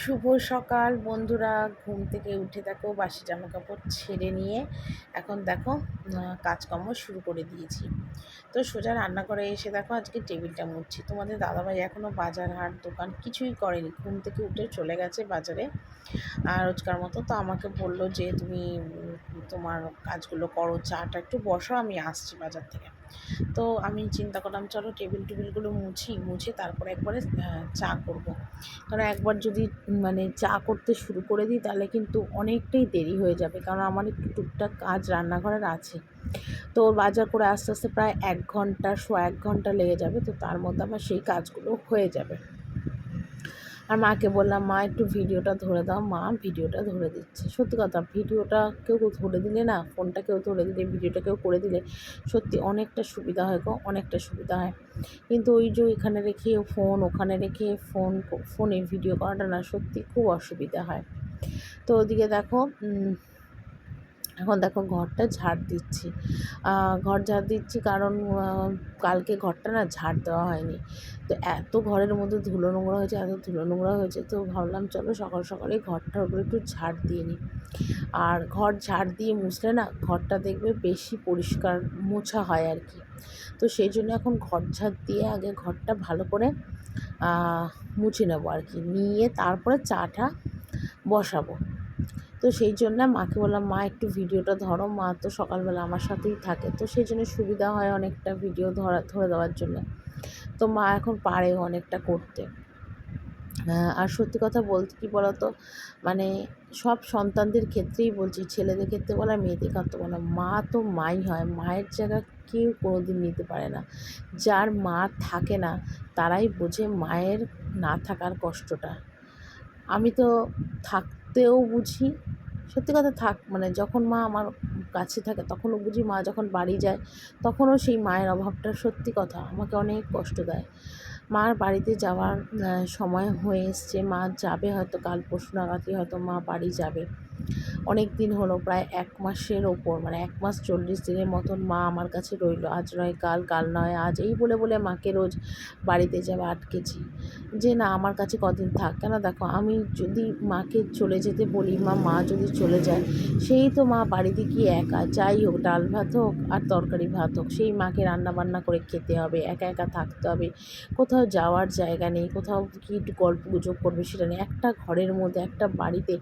শুভ সকাল বন্ধুরা। ঘুম থেকে উঠে দেখো বাসি জামা কাপড় ছেড়ে নিয়ে এখন দেখো কাজকর্ম শুরু করে দিয়েছি। তো সোজা রান্নাঘরে এসে দেখো আজকে টেবিলটা মুছছি। তোমাদের দাদাভাই এখনও বাজার হাট দোকান কিছুই করেনি, ঘুম থেকে উঠে চলে গেছে বাজারে আর রোজকার মতো। তো আমাকে বললো যে তুমি তোমার কাজগুলো করো, চাটা একটু বসো, আমি আসছি বাজার থেকে। তো আমি চিন্তা করলাম চলো টেবিলগুলো মুছে তারপরে একবারে চা করব। কারণ একবার যদি চা করতে শুরু করে দিই তাহলে কিন্তু অনেকটাই দেরি হয়ে যাবে, কারণ আমার একটু টুকটাক কাজ রান্নাঘরের আছে। তো বাজার করে আস্তে আস্তে প্রায় 1 ঘন্টা 1.5 ঘন্টা লেগে যাবে। তো তার মধ্যে আমার সেই কাজগুলো হয়ে যাবে। আর মাকে বললাম, মা একটু ভিডিওটা ধরে দাও। মা ভিডিওটা ধরে দিচ্ছে। সত্যি কথা, ভিডিওটা কেউ ধরে দিলে না, ফোনটা কেউ ধরে দিলে, ভিডিওটা কেউ করে দিলে সত্যি অনেকটা সুবিধা হয় গো, অনেকটা সুবিধা হয়। কিন্তু ওই যে এখানে রেখে ফোন, ওখানে রেখে ফোনে ভিডিও করাটা না সত্যি খুব অসুবিধা হয়। তো ওদিকে দেখো এখন দেখো ঘরটা ঝাড় দিচ্ছি। ঘর ঝাড় দিচ্ছি কারণ কালকে ঘরটা না ঝাড় দেওয়া হয়নি। তো এত ঘরের মধ্যে ধুলো নোংরা হয়েছে, এত ধুলো নোংরা হয়েছে, তো ভাবলাম চলো সকাল সকালে ঘরটার উপরে একটু ঝাড় দিয়ে নিই। আর ঘর ঝাড় দিয়ে মুছলে না ঘরটা দেখবে বেশি পরিষ্কার মোছা হয় আর কি। তো সেই জন্য এখন ঘর ঝাড় দিয়ে আগে ঘরটা ভালো করে মুছে নেবো আর কি, নিয়ে তারপরে চাটা বসাবো। তো সেই জন্য মাকে বললাম, মা একটু ভিডিওটা ধরো। মা তো সকালবেলা আমার সাথেই থাকে, তো সেই জন্য সুবিধা হয় অনেকটা ভিডিও ধরে দেওয়ার জন্য। তো মা এখন পারেও অনেকটা করতে। আর সত্যি কথা বলতে কী বলো তো, মানে সব সন্তানদের ক্ষেত্রেই বলছি, ছেলেদের ক্ষেত্রে বলা, মেয়েদের ক্ষেত্রে বলা, মা তো মাই হয়। মায়ের জায়গা কেউ কোনো দিন নিতে পারে না। যার মা থাকে না তারাই বোঝে মায়ের না থাকার কষ্টটা। আমি তো থাকতেও বুঝি। সত্যি কথা, যখন মা আমার কাছে থাকে তখনও বুঝি, মা যখন বাড়ি যায় তখনও সেই মায়ের অভাবটা সত্যি কথা আমাকে অনেক কষ্ট দেয়। মার বাড়িতে যাওয়ার সময় হয়ে এসছে। মা যাবে হয়তো কাল পরশু নাগাদই হয়তো মা বাড়ি যাবে। অনেক দিন হলো, প্রায় 1 মাসের ওপর, 1 মাস 40 দিনের মতন মা আমার কাছে রইলো। আজ নয় কাল, কাল নয় আজ, এই বলে বলে মাকে রোজ বাড়িতে যাওয়া আটকেছি যে না আমার কাছে কদিন থাক। কেন দেখো, আমি যদি মাকে চলে যেতে বলি, মা যদি চলে যায়, সেই তো মা বাড়িতে গিয়ে একা, যাই হোক ডাল ভাত হোক আর তরকারি ভাত হোক, সেই মাকে রান্না বান্না করে খেতে হবে, একা একা থাকতে হবে। কোথাও যাওয়ার জায়গা নেই, কোথাও কি একটু গল্প গুজব করবে সেটা নেই। একটা ঘরের মধ্যে, একটা বাড়িতে,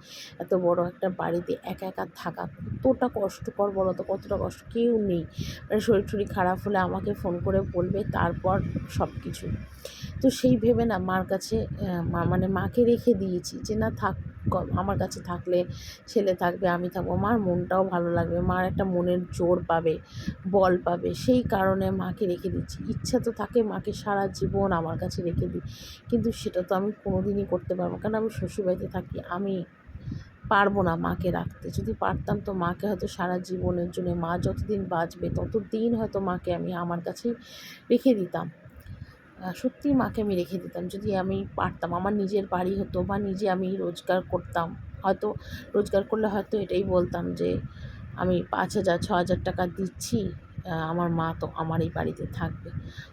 এত বড় একটা বাড়িতে একা একা থাকা কতটা কষ্টকর বলো তো, কতটা কষ্ট। কেউ নেই, শরীর খারাপ হলে আমাকে ফোন করে বলবে, তারপর সব কিছু। তো সেই ভেবে না মার কাছে মাকে রেখে দিয়েছি যে না থাক, আমার কাছে থাকলে ছেলে থাকবে, আমি থাকবো, মার মনটাও ভালো লাগবে, মার একটা মনের জোর পাবে, বল পাবে। সেই কারণে মাকে রেখে দিচ্ছি। ইচ্ছা তো থাকে মাকে সারা জীবন আমার কাছে রেখে দিই, কিন্তু সেটা তো আমি কোনোদিনই করতে পারবো না, কারণ আমি শ্বশুরবাড়িতে থাকি। আমি পারবো না মাকে রাখতে। যদি পারতাম তো মাকে হয়তো সারা জীবনের জন্য, মা যতদিন বাঁচবে ততদিন হয়তো মাকে আমি আমার কাছেই রেখে দিতাম। সত্যিই মাকে আমি রেখে দিতাম যদি আমি পারতাম। আমার নিজের বাড়ি হতো বা নিজে আমি রোজগার করতাম, হয়তো রোজগার করলে হয়তো এটাই বলতাম যে আমি 5,000 6,000 টাকা দিচ্ছি, আমার মা তো আমার এই বাড়িতে থাকবে,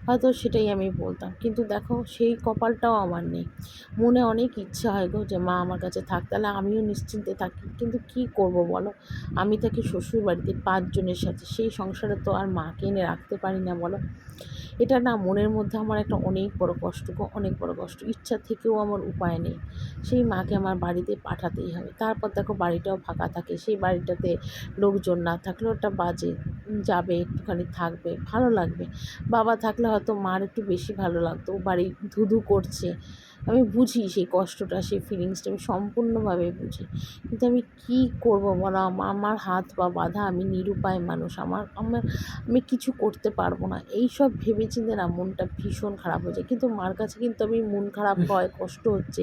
হয়তো সেটাই আমি বলতাম। কিন্তু দেখো সেই কপালটাও আমার নেই। মনে অনেক ইচ্ছা হয় গো যে মা আমার কাছে থাক, তাহলে আমিও নিশ্চিন্তে থাকি। কিন্তু কি করব বলো, আমি থাকি শ্বশুরবাড়িতে 5 জনের সাথে, সেই সংসারে তো আর মাকে এনে রাখতে পারি না বলো। এটা না মনের মধ্যে আমার একটা অনেক বড় কষ্ট গো, অনেক বড় কষ্ট। ইচ্ছা থেকেও আমার উপায় নেই, সেই মাকে আমার বাড়িতে পাঠাতেই হবে। তারপর দেখো বাড়িটাও ফাঁকা থাকে, সেই বাড়িটাতে লোকজন না থাকলেও একটা বাজে, যাবে একটুখানি থাকবে, ভালো লাগবে। বাবা থাকলে হয়তো মার একটু বেশি ভালো লাগতো, বাড়ি ধুধু করছে। আমি বুঝি সেই কষ্টটা, সেই ফিলিংসটা আমি সম্পূর্ণভাবে বুঝি। কিন্তু আমি কী করবো বলো, আমার হাত পা বাঁধা, আমি নিরুপায় মানুষ, আমি কিছু করতে পারবো না। এইসব ভেবে চিন্তে না মনটা ভীষণ খারাপ হয়ে যায়। কিন্তু মার কাছে কিন্তু আমি মন খারাপ হয়, কষ্ট হচ্ছে,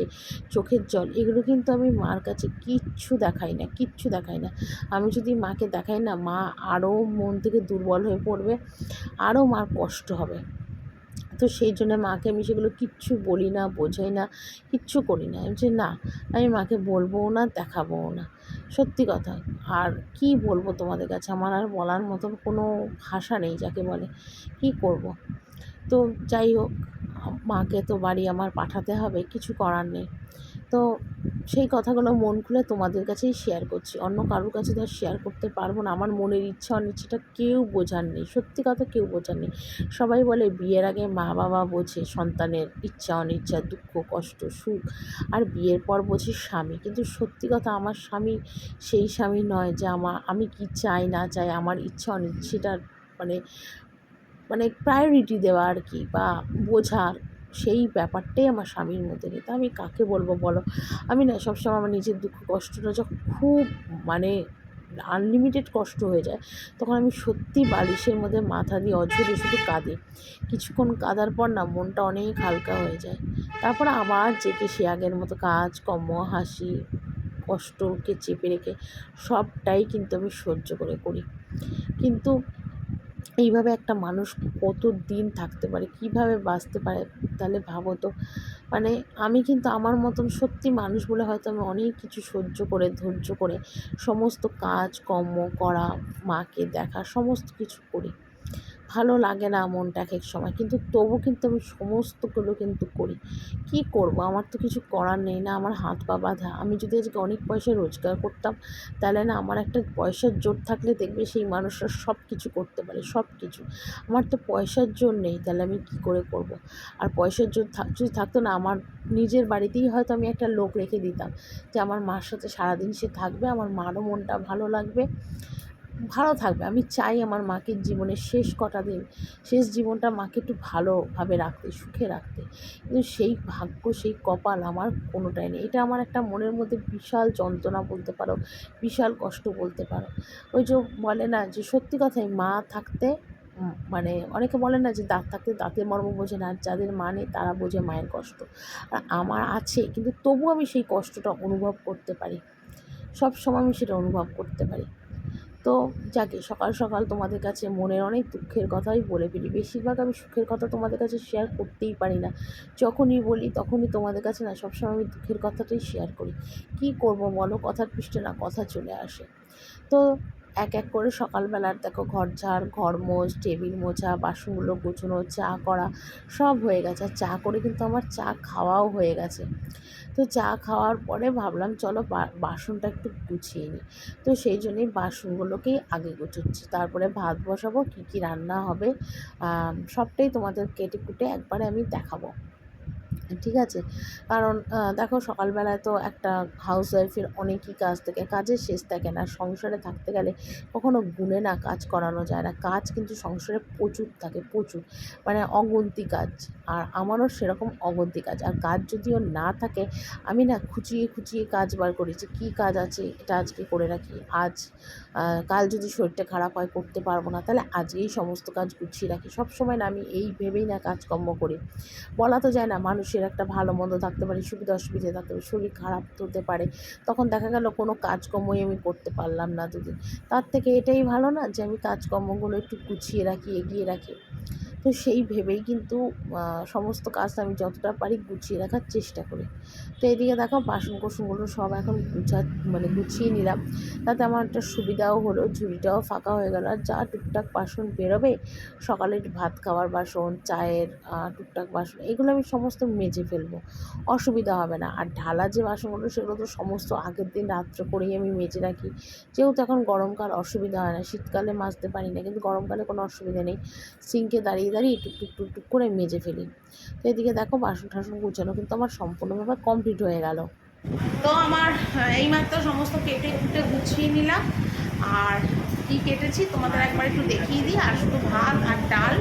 চোখের জল, এগুলো কিন্তু আমি মার কাছে কিচ্ছু দেখাই না, কিচ্ছু দেখাই না। আমি যদি মাকে দেখাই না, মা আরও মন থেকে দুর্বল হয়ে পড়বে, আরও মার কষ্ট হবে। তো সেই জন্য মাকে আমি সেগুলো কিচ্ছু বলি না, বোঝাই না, কিচ্ছু করি না। যে না, আমি মাকে বলবোও না, দেখাবোও না, সত্যি কথা। আর কি বলবো তোমাদের কাছে, আমার আর বলার মতন কোনো ভাষা নেই যাকে বলে। কি করব। তো যাই হোক, মাকে তো বাড়ি আমার পাঠাতে হবে, কিছু করার নেই। তো সেই কথাগুলো মন খুলে তোমাদের কাছেই শেয়ার করছি, অন্য কারোর কাছে তো আর শেয়ার করতে পারবো না। আমার মনের ইচ্ছা অনিচ্ছাটা কেউ বোঝার নেই, সত্যি কথা কেউ বোঝার নেই। সবাই বলে বিয়ের আগে মা বাবা বোঝে সন্তানের ইচ্ছা অনিচ্ছা, দুঃখ কষ্ট সুখ, আর বিয়ের পর বোঝে স্বামী। কিন্তু সত্যি কথা আমার স্বামী সেই স্বামী নয় যে আমি কি চাই না চাই আমার ইচ্ছা অনিচ্ছাটার মানে মানে প্রায়োরিটি দেওয়া আর কি, বা বোঝার সেই ব্যাপারটাই আমার স্বামীর মধ্যে নেই। তা আমি কাকে বলবো বলো? আমি না সবসময় আমার নিজের দুঃখ কষ্টটা যখন খুব মানে আনলিমিটেড কষ্ট হয়ে যায়, তখন আমি সত্যি বালিশের মধ্যে মাথা দিয়ে অঝরে শুধু কাঁদি। কিছুক্ষণ কাঁদার পর না মনটা অনেক হালকা হয়ে যায়। তারপর আবার জেগে সে আগের মতো কাজ কর্ম হাসি কষ্টকে চেপে রেখে সবটাই কিন্তু আমি সহ্য করে করি। কিন্তু এইভাবে একটা মানুষ কত দিন থাকতে পারে, কিভাবে বাঁচতে পারে? তাহলে ভাবো তো। মানে আমি কিন্তু আমার মতন সত্যি মানুষ বলে হয়তো আমি অনেক কিছু সহ্য করে ধৈর্য করে সমস্ত কাজ কর্ম করা, মাকে দেখা সমস্ত কিছু করি। ভালো লাগে না মনটা এক এক সময়, কিন্তু তবু কিন্তু আমি সমস্তগুলো কিন্তু করি। কি করব? আমার তো কিছু করার নেই, না আমার হাত পা বাঁধা। আমি যদি আজকে অনেক পয়সা রোজগার করতাম, তাহলে না আমার একটা পয়সার জোর থাকলে দেখবে সেই মানুষরা সব কিছু করতে পারে, সব কিছু। আমার তো পয়সার জোর নেই, তাহলে আমি কী করে করব? আর পয়সার জোর যদি থাকতো না, আমার নিজের বাড়িতেই হয়তো আমি একটা লোক রেখে দিতাম, যে আমার মার সাথে সারাদিন সে থাকবে, আমার মারও মনটা ভালো লাগবে, ভালো থাকবে। আমি চাই আমার মাকে জীবনের শেষ কটা দিন, শেষ জীবনটা মাকে একটু ভালোভাবে রাখতে, সুখে রাখতে। কিন্তু সেই ভাগ্য, সেই কপাল আমার কোনোটাই নেই। এটা আমার একটা মনের মধ্যে বিশাল যন্ত্রণা বলতে পারো, বিশাল কষ্ট বলতে পারো। ওই যে বলে না যে সত্যি কথাই মা থাকতে মানে অনেকে বলে না যে দাঁত থাকতে দাঁতের মর্ম বোঝে না, আর যাদের মা নেই তারা বোঝে মায়ের কষ্ট। আর আমার আছে, কিন্তু তবুও আমি সেই কষ্টটা অনুভব করতে পারি, সবসময় আমি সেটা অনুভব করতে পারি। তো যাকে সকাল সকাল তোমাদের কাছে মনের অনেক দুঃখের কথাই বলে ফেলি। বেশিরভাগ আমি সুখের কথা তোমাদের কাছে শেয়ার করতেই পারি না। যখনই বলি তখনই তোমাদের কাছে না সবসময় আমি দুঃখের কথাটাই শেয়ার করি। কী করব বলো? কথার পৃষ্ঠে না কথা চলে আসে। তো এক এক করে সকালবেলার দেখো ঘর ঝাড়, ঘর মোছ, টেবিল মোছা, বাসনগুলো গোছানো, চা করা সব হয়ে গেছে। আর চা করে কিন্তু আমার চা খাওয়াও হয়ে গেছে। তো চা খাওয়ার পরে ভাবলাম চলো বাসনটা একটু গুছিয়ে নিই। তো সেই জন্যই বাসনগুলোকেই আগে গুছোচ্ছি। তারপরে ভাত বসাবো, কী কী রান্না হবে সবটাই তোমাদের কেটে কুটে একবারে আমি দেখাবো। ঠিক আছে? কারণ দেখো সকালবেলায় তো একটা হাউসওয়াইফের অনেকই কাজ থাকে, কাজের শেষ থাকে না। সংসারে থাকতে গেলে কখনো গুনে না কাজ করানো যায় না। কাজ কিন্তু সংসারে প্রচুর থাকে, প্রচুর। মানে অগুন্তি কাজ। আর আমারও সেরকম অগুন্তি কাজ। আর কাজ যদিও না থাকে, আমি না খুঁচিয়ে খুঁচিয়ে কাজ বার করি যে কী কাজ আছে এটা আজকে করে রাখি। কাল যদি শরীরটা খারাপ হয় করতে পারবো না, তাহলে আজকেই সমস্ত কাজ গুছিয়ে রাখি। সবসময় না আমি এই ভেবেই না কাজকর্ম করি। বলা তো যায় না, মানুষের একটা ভালো মন্দ থাকতে পারে, সুবিধা অসুবিধা থাকতে পারে, শরীর খারাপ হতে পারে, তখন দেখা গেল কোনো কাজকর্মই আমি করতে পারলাম না দুদিন। তার থেকে এটাই ভালো না যে আমি কাজকর্মগুলো একটু গুছিয়ে রাখি, এগিয়ে রাখি। তো সেই ভেবেই কিন্তু সমস্ত কাজ আমি যতটা পারি গুছিয়ে রাখার চেষ্টা করি। তো এদিকে দেখো বাসন কোসনগুলো সব এখন গুছিয়ে নিলাম। তাতে আমার একটা সুবিধাও হলো, ঝুড়িটাও ফাঁকা হয়ে গেল। আর যা টুকটাক বাসন বেরোবে, সকালের ভাত খাওয়ার বাসন, চায়ের টুকটাক বাসন, এগুলো আমি সমস্ত মেজে ফেলবো, অসুবিধা হবে না। আর ঢালা যে বাসনগুলো সেগুলো তো সমস্ত আগের দিন রাত্রে করেই আমি মেজে রাখি। যেহেতু এখন গরমকাল অসুবিধা হয় না, শীতকালে মাজতে পারি না, কিন্তু গরমকালে কোনো অসুবিধা নেই, সিঙ্কে দাঁড়িয়ে দাঁড়িয়ে টুকটুক টুকটুক করে মেজে ফেলি। তো এদিকে দেখো বাসন টাসন গুছানো কিন্তু আমার সম্পূর্ণভাবে কমপ্লিট হয়ে গেল। তো আমার এইমাত্র সমস্ত কেটে কুটে গুছিয়ে নিলাম। আর কী কেটেছি তোমাদের একবার একটু দেখিয়ে দিই। আর শুধু ভাত আর ডাল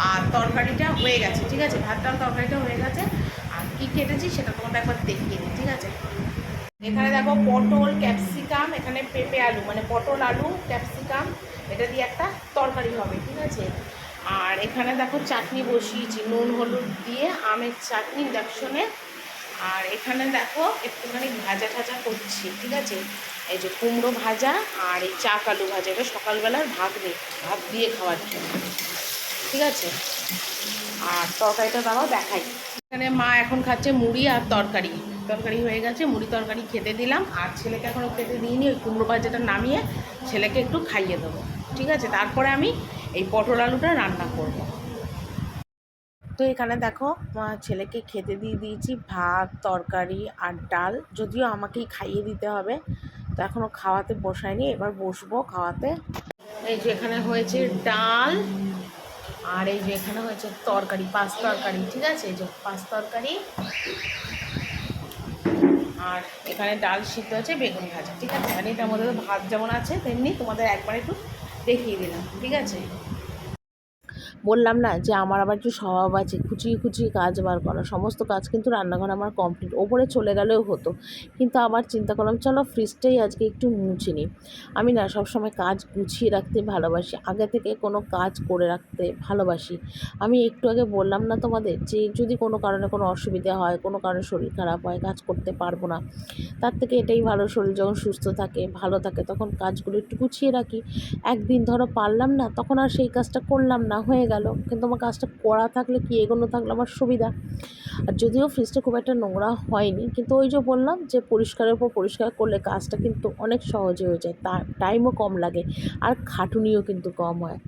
আর তরকারিটা হয়ে গেছে, ঠিক আছে? ভাত ডাল তরকারিটা হয়ে গেছে। আর কী কেটেছি সেটা তোমাদের একবার দেখিয়ে দিই, ঠিক আছে? এখানে দেখো পটল ক্যাপসিকাম, এখানে পেঁপে আলু, মানে পটল আলু ক্যাপসিকাম, এটা দিয়ে একটা তরকারি হবে, ঠিক আছে? আর এখানে দেখো চাটনি বসিয়েছি নুন হলুদ দিয়ে, আমের চাটনি ইন্ডাকশনে। আর এখানে দেখো একটুখানি ভাজা ঠাজা করছি, ঠিক আছে? এই যে কুমড়ো ভাজা আর এই চাক আলু ভাজা, এটা সকালবেলার ভাত দিয়ে খাওয়ার জন্য, ঠিক আছে? আর তরকারিটা দাঁড়াও দেখাই। এখানে মা এখন খাচ্ছে মুড়ি আর তরকারি। তরকারি হয়ে গেছে, মুড়ি তরকারি খেতে দিলাম। আর ছেলেকে এখনও খেতে দিইনি, ওই কুমড়ো ভাজাটা নামিয়ে ছেলেকে একটু খাইয়ে দেবো, ঠিক আছে? তারপরে আমি এই পটল আলুটা রান্না করব। তো এখানে দেখো ছেলেকে খেতে দিয়ে দিয়েছি ভাত, তরকারি আর ডাল। যদিও আমাকেই খাইয়ে দিতে হবে, তো এখনও খাওয়াতে বসাইনি, এবার বসবো খাওয়াতে। এই যে এখানে হয়েছে ডাল, আর এই যে এখানে হয়েছে তরকারি, 5 তরকারি, ঠিক আছে? এই যে 5 তরকারি, আর এখানে ডাল সিদ্ধ আছে, বেগুন ভাজা, ঠিক আছে? মানে এটার মধ্যে ভাত যেমন আছে তেমনি তোমাদের একবার একটু দেখিয়ে দিলাম, ঠিক আছে? বললাম না যে আমার আবার একটু স্বভাব আছে খুচিয়ে খুচিয়ে কাজ বার করা। সমস্ত কাজ কিন্তু রান্নাঘর আমার কমপ্লিট, ওপরে চলে গেলেও হতো, কিন্তু আবার চিন্তা করলাম চলো ফ্রিজটাই আজকে একটু মুছে নিই। আমি না সবসময় কাজ গুছিয়ে রাখতে ভালোবাসি, আগে থেকে কোনো কাজ করে রাখতে ভালোবাসি। আমি একটু আগে বললাম না তোমাদের যে যদি কোনো কারণে কোনো অসুবিধা হয়, কোনো কারণে শরীর খারাপ হয়, কাজ করতে পারবো না, তার থেকে এটাই ভালো, শরীর যখন সুস্থ থাকে ভালো থাকে তখন কাজগুলো একটু গুছিয়ে রাখি। একদিন ধরো পারলাম না, তখন আর সেই কাজটা করলাম না, হয়ে গেল। কিন্তু আমার কাজটা করা থাকলে কি এগোনো থাকলে আমার সুবিধা। আর যদিও ফ্রিজটা খুব একটা নোংরা হয়নি, কিন্তু ওই যে বললাম যে পরিষ্কারের উপর পরিষ্কার করলে কাজটা কিন্তু অনেক সহজে হয়ে যায়, তার টাইমও কম লাগে আর খাটুনিও কিন্তু কম হয়।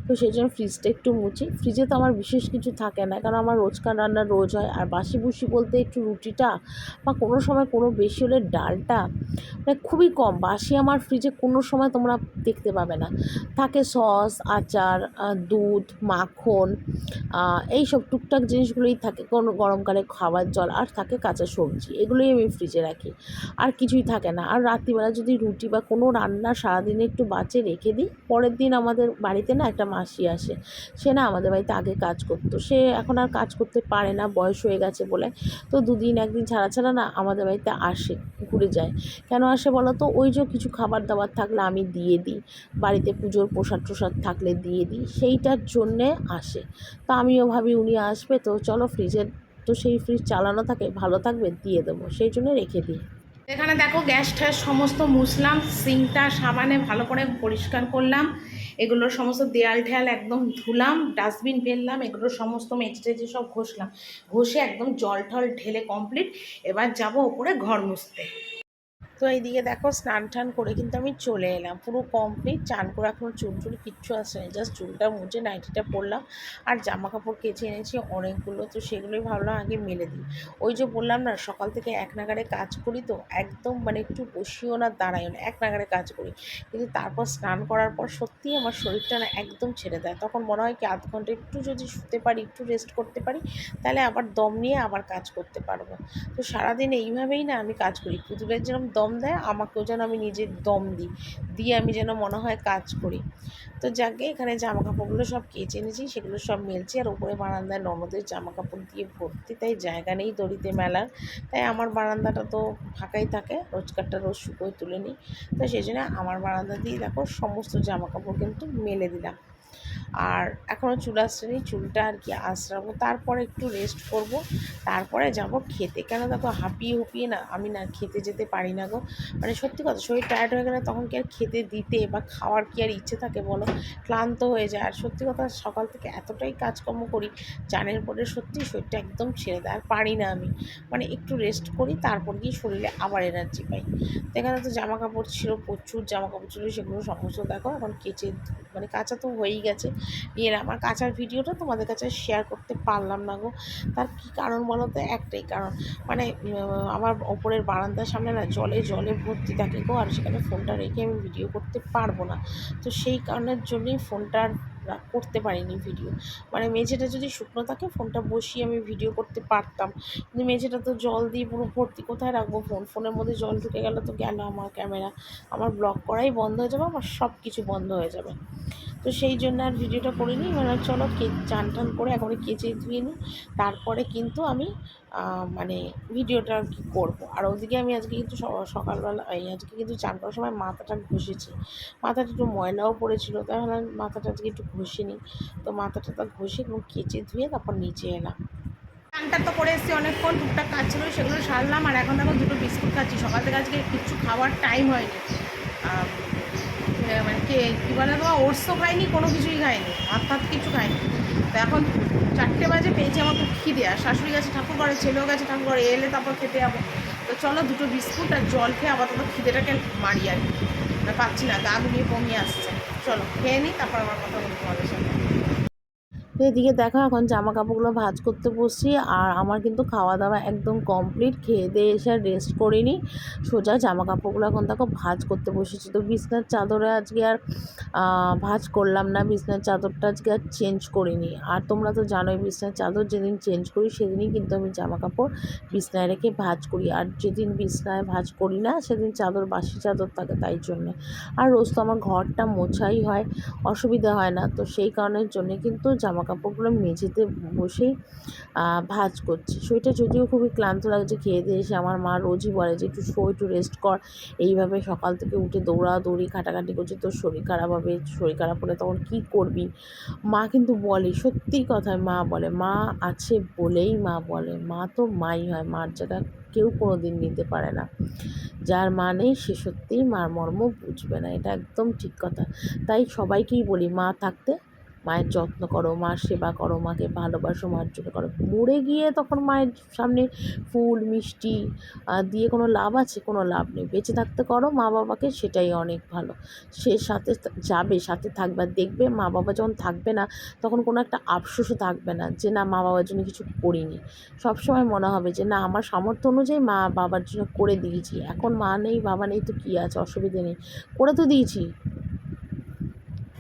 তো সেই জন্য ফ্রিজটা একটু মুছি। ফ্রিজে তো আমার বিশেষ কিছু থাকে না, কারণ আমার রোজকার রান্না রোজ হয়। আর বাসি বুসি বলতে একটু রুটিটা বা কোনো সময় কোনো বেশি হলে ডালটা, মানে খুবই কম। বাসি আমার ফ্রিজে কোনো সময় তোমরা দেখতে পাবে না। থাকে সস, আচার, দুধ, মাখন, এইসব টুকটাক জিনিসগুলোই থাকে, কোনো গরমকালে খাবার জল, আর থাকে কাঁচা সবজি, এগুলোই আমি ফ্রিজে রাখি, আর কিছুই থাকে না। আর রাত্রিবেলা যদি রুটি বা কোনো রান্না সারাদিনে একটু বাঁচে রেখে দিই, পরের দিন আমাদের বাড়িতে না একটা মাসি আসে, সে না আমাদের বাড়িতে আগে কাজ করতো, সে এখন আর কাজ করতে পারে না, বয়স হয়ে গেছে বলে। তো দুদিন একদিন ছাড়া ছাড়া না আমাদের বাড়িতে আসে, ঘুরে যায়। কেন আসে বলো তো? ওই যে কিছু খাবার দাবার থাকলে আমি দিয়ে দিই, বাড়িতে পুজোর প্রসাদ টসাদ থাকলে দিয়ে দিই, সেইটার জন্যে আসে। তো আমিও ভাবি উনি আসবে, তো চলো ফ্রিজের তো সেই ফ্রিজ চালানো থাকে, ভালো থাকবে, দিয়ে দেবো, সেই জন্য রেখে দিই। এখানে দেখো গ্যাস ট্যাস সমস্ত মুছলাম, সিঙ্কটা সাবানে ভালো করে পরিষ্কার করলাম, এগুলো সমস্ত দেয়াল ঠেয়াল একদম ধুলাম, ডাস্টবিন ফেললাম, এগুলো সমস্ত মেজে টেজে সব ঘষলাম, ঘষে একদম জল টল ঢেলে কমপ্লিট। এবার যাব ওপরে ঘর মুছতে। তো এইদিকে দেখো স্নান টান করে কিন্তু আমি চলে এলাম, পুরো কমপ্লিট। চান করে এখনও চুল টুল কিচ্ছু আসে না, জাস্ট চুলটা মুছে নাইটিটা পরলাম। আর জামা কাপড় কেচে এনেছি অনেকগুলো, তো সেগুলোই ভাবলাম আগে মেলে দিই। ওই যে বললাম না সকাল থেকে এক নাগাড়ে কাজ করি, তো একদম মানে একটু বসিও না দাঁড়াইও না, এক নাগাড়ে কাজ করি। কিন্তু তারপর স্নান করার পর সত্যিই আমার শরীরটা না একদম ছেড়ে দেয়, তখন মনে হয় কি আধ ঘন্টা একটু যদি শুতে পারি, একটু রেস্ট করতে পারি, তাহলে আবার দম নিয়ে আবার কাজ করতে পারবো। তো সারাদিন এইভাবেই না আমি কাজ করি, পুতুলের যেরকম দম দেয় আমাকেও যেন আমি নিজের দম দিই, দিয়ে আমি যেন মনে হয় কাজ করি। তো যাকে এখানে জামা কাপড়গুলো সব কেচে এনেছি, সেগুলো সব মেলছি। আর উপরে বারান্দায় ননদের জামা কাপড় দিয়ে ভর্তি, তাই জায়গা নেই দড়িতে মেলার, তাই আমার বারান্দাটা তো ফাঁকাই থাকে, রোজকারটা রোজ শুকোয় তুলে নিই। তো সেই জন্য আমার বারান্দা দিয়ে দেখো সমস্ত জামা কাপড় কিন্তু মেলে দিলাম। আর এখনও চুল আসছেনি, চুলটা আর কি আঁচড়াবো, তারপরে একটু রেস্ট করব, তারপরে যাব খেতে। কেন দেখো হাঁপিয়ে হুপিয়ে না আমি না খেতে যেতে পারি না গো, মানে সত্যি কথা, শরীর টায়ার্ড হয়ে গেলে তখন কি আর খেতে দিতে বা খাওয়ার কি আর ইচ্ছে থাকে বলো? ক্লান্ত হয়ে যায়। আর সত্যি কথা সকাল থেকে এতটাই কাজকর্ম করি, চানের পরে সত্যি শরীরটা একদম ছেড়ে দেয়, আর পারি না আমি, মানে একটু রেস্ট করি তারপর গিয়ে শরীরে আবার এনার্জি পাই। তো এখানে তো জামা কাপড় ছিল, প্রচুর জামা কাপড় ছিল, সেগুলো সমস্ত দেখো এখন কেচে, মানে কাঁচা তো হয়েই গেছে। নিয়ে আমার কাচার ভিডিওটা তোমাদের কাছে শেয়ার করতে পারলাম না গো। তার কী কারণ বলো তো? একটাই কারণ, মানে আমার ওপরের বারান্দার সামনে না জলে জলে ভর্তি থাকে গো, আর সেখানে ফোনটা রেখে আমি ভিডিও করতে পারবো না। তো সেই কারণের জন্যই ফোনটা করতে পারিনি ভিডিও। মানে মেঝেটা যদি শুকনো থাকে ফোনটা বসিয়ে আমি ভিডিও করতে পারতাম, কিন্তু মেঝেটা তো জল দিয়ে পুরো ভর্তি, কোথায় রাখবো ফোন? ফোনের মধ্যে জল ঢুকে গেলে তো গেল আমার ক্যামেরা, আমার ব্লগ করাই বন্ধ হয়ে যাবে, আমার সব কিছু বন্ধ হয়ে যাবে। তো সেই জন্য আর ভিডিওটা করিনি। মানে চলো চান টান করে এখনই কেচে ধুয়ে নিই, তারপরে কিন্তু আমি মানে ভিডিওটা আর কি করবো। আর ওদিকে আমি আজকে কিন্তু সকালবেলা আজকে কিন্তু চান করার সময় মাথাটা ঘষেছি, মাথাটা একটু ময়লাও পড়েছিল, তাহলে মাথাটা আজকে একটু ঘষে নিই। তো মাথাটা ঘষে এবং কেচে ধুয়ে তারপর নিচে এলাম। চানটা তো করে এসেছি অনেকক্ষণ, টুকটাক কাজ ছিল সেগুলো সারলাম, আর এখন দেখো দুটো বিস্কুট খাচ্ছি। সকাল থেকে আজকে কিচ্ছু খাওয়ার টাইম হয়নি, মানে কী বলে তোমার, ওটসও খাইনি, কোনো কিছুই খাইনি, ভাত ফাত কিছু খাইনি। তো এখন 4টে বাজে, পেয়েছি আমার খুব খিদে। আর শাশুড়ি গেছে ঠাকুর ঘরে, ছেলেও গেছে ঠাকুর ঘরে, এলে তারপর খেতে যাবো। তো চলো দুটো বিস্কুট আর জল খেয়ে আপাতত খিদেটাকে মারি আর কি, পাচ্ছি না, গা গুলিয়ে কমিয়ে আসছে। চলো খেয়ে নিই, তারপর আমার কথা বলি তোমাদের সাথে। তো এদিকে দেখো এখন জামা কাপড়গুলো ভাঁজ করতে বসছি, আর আমার কিন্তু খাওয়া দাওয়া একদম কমপ্লিট। খেয়ে দিয়ে এসে আর রেস্ট করিনি, সোজা জামা কাপড়গুলো এখন দেখো ভাঁজ করতে বসেছি। তো বিছনার চাদরে আজকে আর ভাঁজ করলাম না, বিছনার চাদরটা আজকে আর চেঞ্জ করিনি। আর তোমরা তো জানোই বিছনার চাদর যেদিন চেঞ্জ করি সেদিনই কিন্তু আমি জামা কাপড় বিছনায় রেখে ভাঁজ করি, আর যেদিন বিছনায় ভাঁজ করি না সেদিন চাদর বাসি চাদর থাকে, তাই জন্যে। আর রোজ তো আমার ঘরটা মোছাই হয়, অসুবিধা হয় না, তো সেই কারণের জন্যে কিন্তু জামা কাপড়গুলো মেঝেতে বসেই ভাঁজ করছি। শরীরটা যদিও খুবই ক্লান্ত লাগছে, খেয়ে দিয়ে এসে আমার মা রোজই বলে যে একটু শো, একটু রেস্ট কর, এইভাবে সকাল থেকে উঠে দৌড়াদৌড়ি খাটাখাটি করছি, তোর শরীর খারাপ হবে, শরীর খারাপ হলে তখন কী করবি। মা কিন্তু বলে, সত্যি কথায় মা বলে, মা আছে বলেই মা বলে, মা তো মাই হয়, মার জায়গা কেউ কোনো দিন নিতে পারে না। যার মা নেই সে সত্যিই মার মর্ম বুঝবে না, এটা একদম ঠিক কথা। তাই সবাইকেই বলি, মা থাকতে মায়ের যত্ন করো, মার সেবা করো, মাকে ভালোবাসো, মার জন্য করো। মরে গিয়ে তখন মায়ের সামনে ফুল মিষ্টি দিয়ে কোনো লাভ আছে? কোনো লাভ নেই। বেঁচে থাকতে করো মা বাবাকে, সেটাই অনেক ভালো। সে সাথে যাবে, সাথে থাকবে, আর দেখবে মা বাবা যখন থাকবে না তখন কোনো একটা আফসোসও থাকবে না যে না মা বাবার জন্য কিছু করিনি। সবসময় মনে হবে যে না আমার সামর্থ্য অনুযায়ী মা বাবার জন্য করে দিয়েছি। এখন মা নেই বাবা নেই তো কী আছে, অসুবিধে নেই, করে তো দিয়েছি।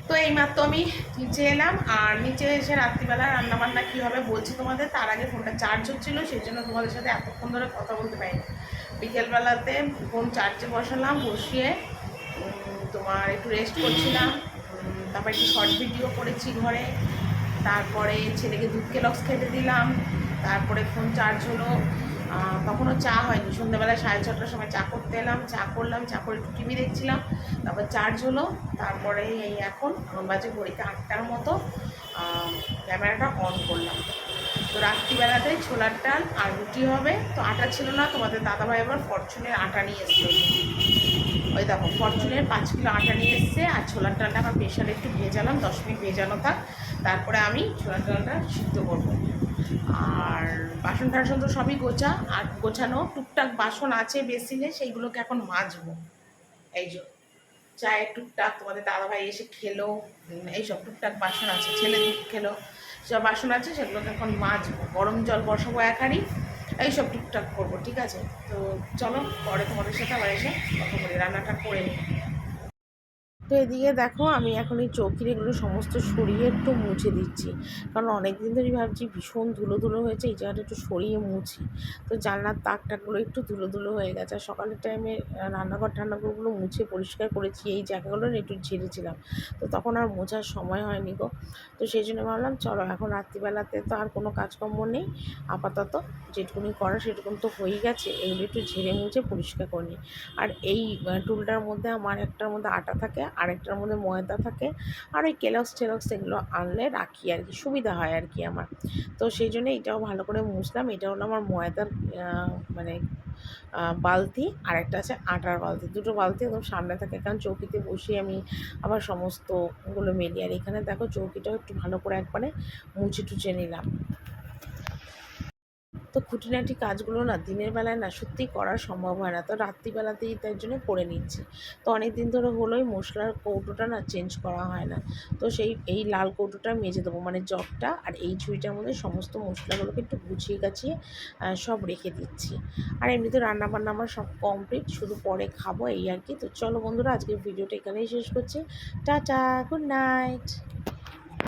তো এইমাত্র আমি নিচে এলাম, আর নিচে এসে রাত্রিবেলা রান্নাবান্না কী হবে বলছি তোমাদের। তার আগে ফোনটা চার্জ হচ্ছিলো, সেই জন্য তোমাদের সাথে এতক্ষণ ধরে কথা বলতে পারিনি। বিকেলবেলাতে ফোন চার্জে বসালাম, বসিয়ে তোমার একটু রেস্ট করছিলাম, তারপর একটু শর্ট ভিডিও করেছি ঘরে, তারপরে ছেলেকে দুধ কেলক্স খেতে দিলাম, তারপরে ফোন চার্জ হলো। তখনও চা হয়নি, সন্ধ্যাবেলায় 6:30টার সময় চা করতে এলাম, চা করলাম, চা করে একটু টিভি দেখছিলাম, তারপর চার্জ হলো। তারপরে এই এখন বাজে ঘড়িতে 8টার মতো ক্যামেরাটা অন করলাম। তো রাত্রিবেলাতে ছোলার ডাল আর রুটি হবে। তো আটা ছিল না, তোমাদের দাদাভাই আবার ফরচুনের আটা নিয়ে এসছে, ওই দেখো ফরচুনের 5 কিলো আটা নিয়ে এসছে। আর ছোলার ডালটা আমার প্রেশারে একটু ভেজালাম, 10 মিনিট ভেজানো থাক, তারপরে আমি ছোলার ডালটা সিদ্ধ করবো। আর বাসন টাসন তো সবই গোছানো, টুকটাক বাসন আছে বেসিনে, সেইগুলোকে এখন মাজবো। এই যে চায়ের টুকটাক, তোমাদের দাদাভাই এসে খেলো, এইসব টুকটাক বাসন আছে, ছেলে দুধ খেলো, সব বাসন আছে, সেগুলোকে এখন মাজবো। গরম জল বসাবো এক হাঁড়ি, এইসব টুকটাক করবো, ঠিক আছে। তো চলো পরে তোমাদের সাথে আবার এসে কথা বলি, রান্নাটা করে নিই। তো এদিকে দেখো আমি এখন এই চৌকির এগুলো সমস্ত সরিয়ে একটু মুছে দিচ্ছি, কারণ অনেক দিন ধরেই ভাবছি ভীষণ ধুলো ধুলো হয়েছে, এই জায়গাটা একটু সরিয়ে মুছি। তো জানলার তাকটাকগুলো একটু ধুলো ধুলো হয়ে গেছে, আর সকালের টাইমে রান্নাঘরগুলো মুছে পরিষ্কার করেছি, এই জায়গাগুলো একটু ঝেড়েছিলাম, তো তখন আর মোছার সময় হয়নি গো। তো সেই জন্য ভাবলাম চলো এখন রাত্রিবেলাতে তো আর কোনো কাজকর্ম নেই, আপাতত যেটুকুনি করা সেটুকুন তো হয়েই গেছে, এগুলো একটু ঝেড়ে মুছে পরিষ্কার করে নিই। আর এই টুলটার মধ্যে আমার একটার মধ্যে আটা থাকে, আরেকটার মধ্যে ময়দা থাকে, আর ওই টেলক্স এগুলো আনলে রাখি আর কি, সুবিধা হয় আর কি আমার। তো সেই জন্য এটাও ভালো করে মুছলাম। এটা হলো আমার ময়দার মানে বালতি, আর একটা আছে আটার বালতি, দুটো বালতি একদম সামনে থাকে, কারণ চৌকিতে বসিয়ে আমি আবার সমস্তগুলো মেলি। আর এখানে দেখো চৌকিটাও একটু ভালো করে একবারে মুছে টুচে নিলাম। তো খুঁটিনাটি কাজগুলো না দিনের বেলায় না সত্যিই করা সম্ভব হয় না, তো রাত্রিবেলাতেই তার জন্য করে নিচ্ছি। তো অনেক দিন ধরে হলোই মশলার কৌটোটা না চেঞ্জ করা হয় না, তো এই লাল কৌটোটা মেজে দেবো, মানে জগটা, আর এই ঝুড়িটার মধ্যে সমস্ত মশলাগুলোকে একটু গুছিয়ে গাছিয়ে সব রেখে দিচ্ছি। আর এমনিতে রান্নাবান্না আমার সব কমপ্লিট, শুধু পরে খাবো এই আর কি। তো চলো বন্ধুরা, আজকের ভিডিওটা এখানেই শেষ করছি। Tata, good night.